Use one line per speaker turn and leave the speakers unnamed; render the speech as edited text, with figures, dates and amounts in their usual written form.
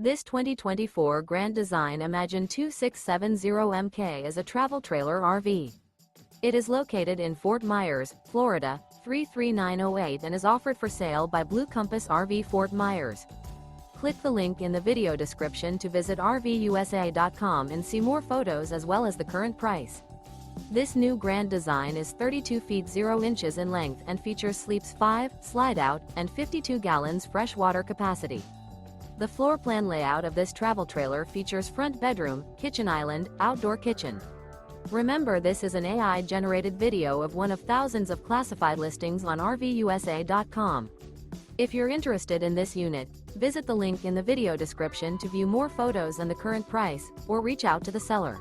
This 2024 Grand Design Imagine 2670MK is a travel trailer RV. It is located in Fort Myers, Florida, 33908 and is offered for sale by Blue Compass RV Fort Myers. Click the link in the video description to visit RVUSA.com and see more photos as well as the current price. This new Grand Design is 32 feet 0 inches in length and features sleeps 5, slide-out, and 52 gallons fresh water capacity. The floor plan layout of this travel trailer features front bedroom, kitchen island, outdoor kitchen. Remember, this is an AI-generated video of one of thousands of classified listings on RVUSA.com. If you're interested in this unit, visit the link in the video description to view more photos and the current price, or reach out to the seller.